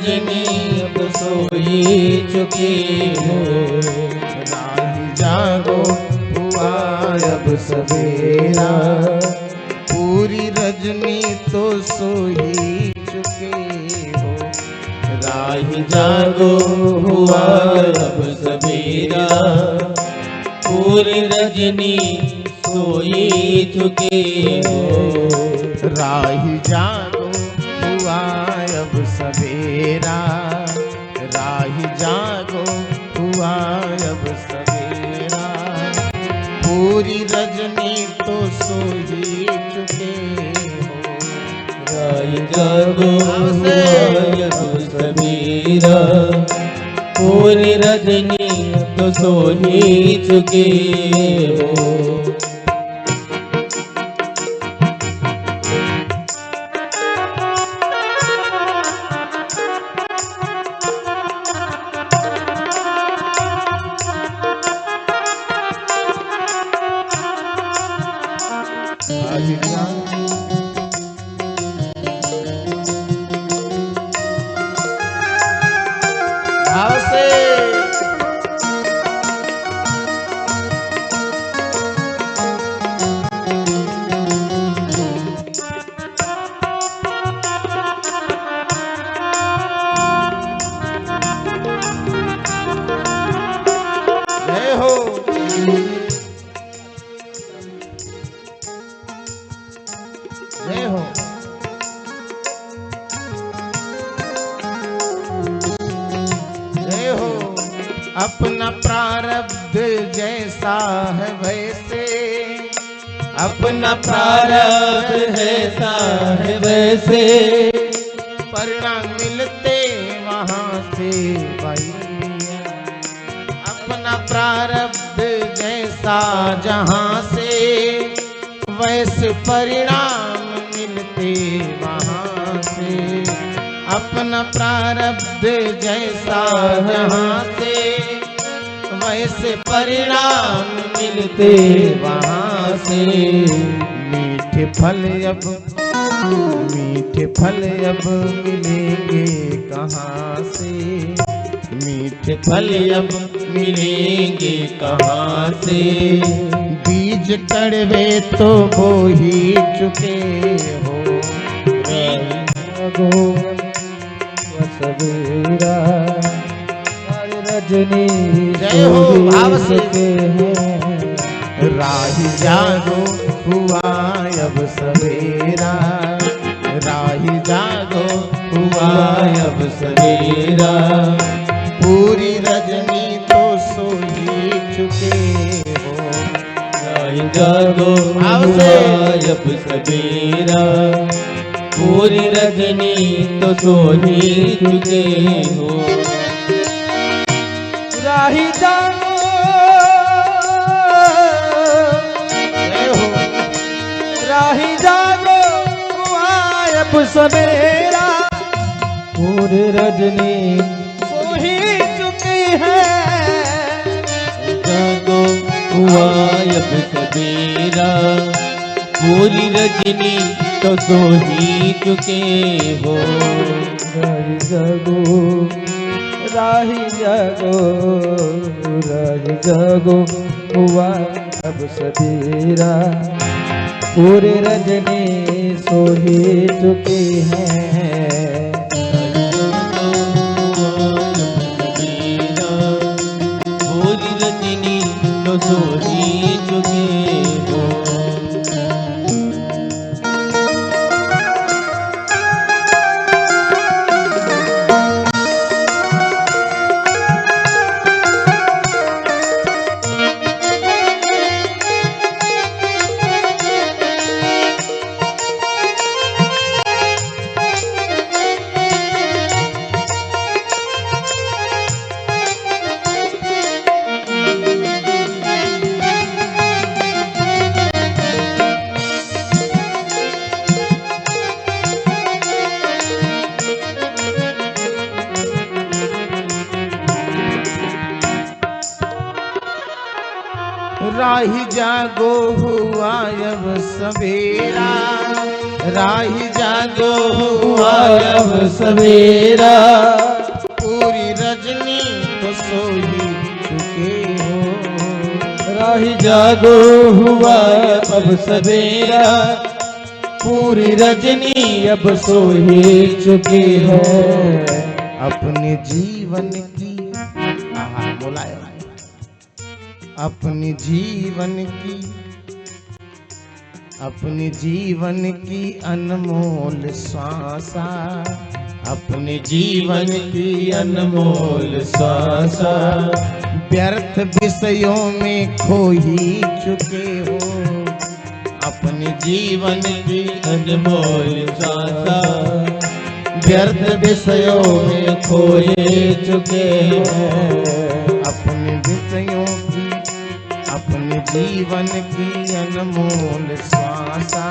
रजनी अब सोई चुकी है। राही जागो हुआ अब सवेरा, पूरी रजनी तो सोई चुके हो। राही जागो हुआ अब सवेरा, पूरी रजनी सोई चुके हो। राही जागो हुआ अब सवेरा, राही जागो हुआ अब सवेरा, पूरी रजनी तो सोई चुके हो। राही जागो हुआ अब सवेरा, पूरी रजनी तो सोई चुके हो। भाव से जय हो। जय हो। जय हो। अपना प्रारब्ध जैसा है वैसे, अपना प्रारब्ध ऐसा है वैसे, परिणाम मिलते वहाँ से भाई। अपना प्रारब्ध जैसा जहाँ से, वैसे परिणाम मिलते वहाँ से। अपना प्रारब्ध जैसा जहाँ से, वैसे परिणाम मिलते वहाँ से। मीठे फल अब, मीठे फल अब मिलेंगे कहाँ से, मीठे फल अब मिलेंगे कहाँ से। बीज कड़वे तो बो ही चुके हो। जागो सवेरा, रजनी जय हो। भाव से हैं। राही जागो हुआ अब सवेरा, राही जागो हुआ अब सवेरा, पूरी रजनी तो सोई चुके हो। राही जागो भाव से अब सवेरा, पूरी रजनी तो सोई चुके हो। राही जागो, जय हो। राही जागो हुआ अब सवेरा, पूरी रजनी सोई चुकी है। जागो हुआ अब सवेरा, पूरी रजनी तो सोई चुके हो। राही जागो, राही जागो, राही जागो हुआ अब सवेरा, पूरी रजनी सोई चुकी है। पूरी रजनी तो सोई चुके हो। राही जागो हुआ अब सवेरा, राही जागो हुआ हुआ अब सवेरा। पूरी रजनी तो सो ही चुके हो। राही जागो हुआ अब सवेरा, पूरी रजनी अब सो ही चुकी है। अपने जीवन की बोलाए, अपने जीवन की अनमोल श्वासा, अपने जीवन की अनमोल श्वासा। व्यर्थ विषयों में खो ही चुके हो। अपने जीवन की अनमोल श्वासा, व्यर्थ विषयों में खोए चुके हैं। अपने विषयों की, अपने जीवन की अनमोल श्वासा,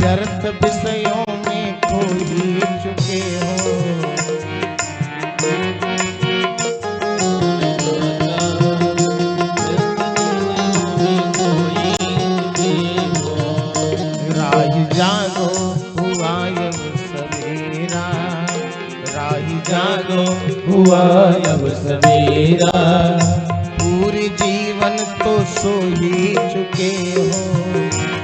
व्यर्थ विषयों में खो ही चुके हो। राही जागो हुआ अब सवेरा, राही जागो हुआ अब सवेरा। पूरी जीवन तो सो ही चुके हो।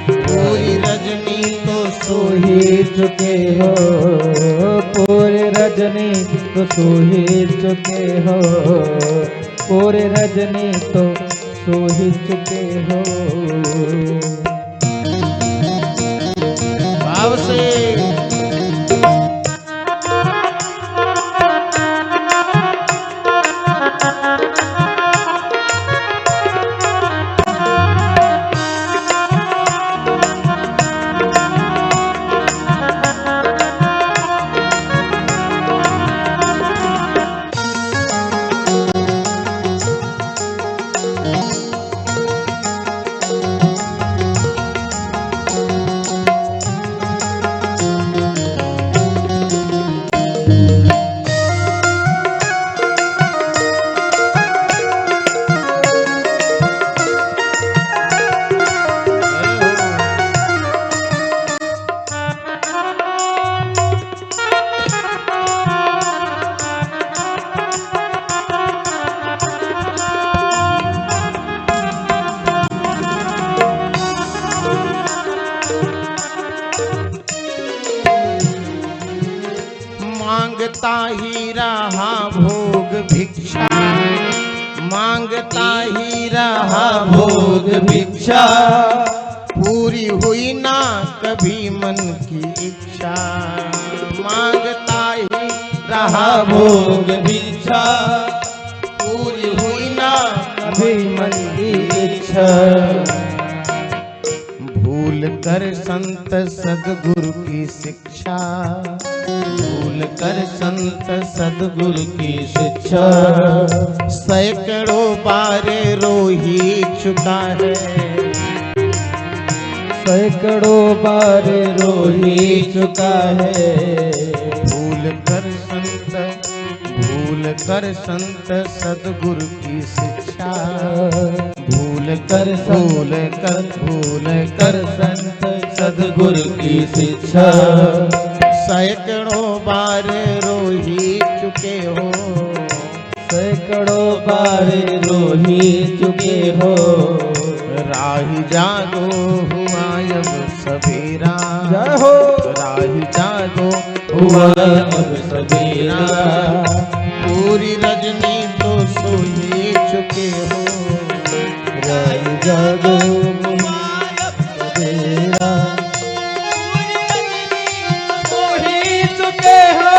पूरी रजनी तो सो ही चुके हो, पूरे रजनी तो सो ही चुके हो, पूरे रजनी तो सो ही चुके हो। भाव से मांगता ही रहा भोग भिक्षा, मांगता ही रहा भोग भिक्षा, पूरी हुई ना कभी मन की इच्छा। मांगता ही रहा भोग भिक्षा, पूरी हुई ना कभी मन की इच्छा। भूल कर संत सदगुरु की शिक्षा, भूल कर संत सदगुरु की शिक्षा। सैकड़ों बार रो ही चुका है, सैकड़ों बार रो ही चुका है। भूल कर संत सदगुरु की शिक्षा, भूल कर संत सदगुरु की शिक्षा। सैकड़ों बार रो ही चुके हो, सैकड़ों बार रो ही चुके हो। राही जागो हुआ अब सवेरा, जाहो राही जागो हुआ अब सवेरा। पूरी रजनी तो सो ही चुके हो। राही जागो हुआ अब सवेरा, सो ही चुके हो।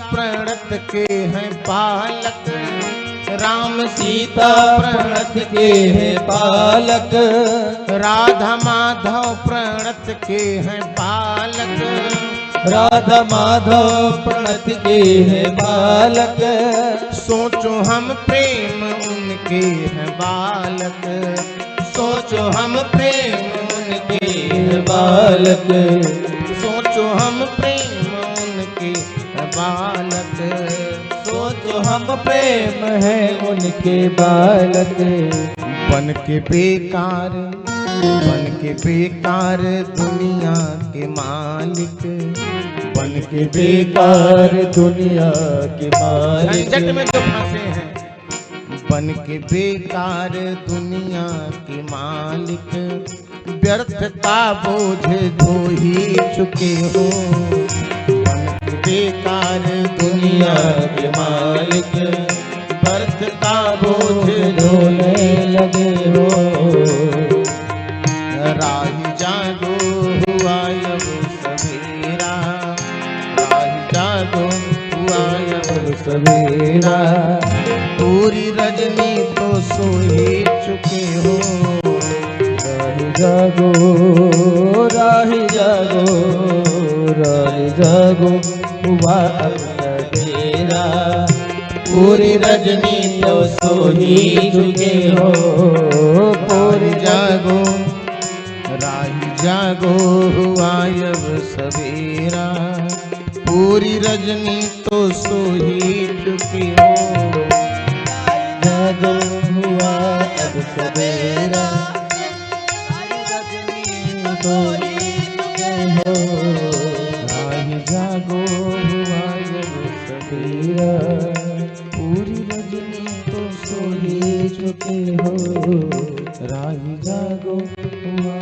प्रणत के हैं पालक, राम सीता प्रणत के हैं पालक, राधा माधव प्रणत के हैं पालक, राधा माधव प्रणत के हैं बालक, सोचो हम प्रेम उनके हैं बालक, सोचो हम प्रेम उनके हैं बालक, सोचो हम प्रेम उनके हैं बालक, सोचो हम प्रेम है उनके बालक। बन के बेकार, बन के बेकार दुनिया के मालिक, बन के बेकार दुनिया के मालिक, झंझट में जो फंसे हैं, बन के बेकार दुनिया के मालिक, व्यर्थ का बोझ ढो ही चुके हो, बन के बेकार दुनिया के मालिक, व्यर्थ का बोझ ढोने लगे हो। राही जागो हुआ अब सवेरा, राही जागो हुआ अब सवेरा, पूरी रजनी तो सो ही चुके हो, राही जागो, राही जागो, राही जागो हुआ अब सवेरा, पूरी रजनी तो सो ही चुके हो। पूरी जागो, राही जागो हुआ अब सवेरा, पूरी रजनी तो सो ही चुकी हो, जागो हुआ अब सवेरा, तो हो, राही जागो हुआ अब सवेरा, पूरी रजनी तो सो ही चुके हो, राही जागो हुआ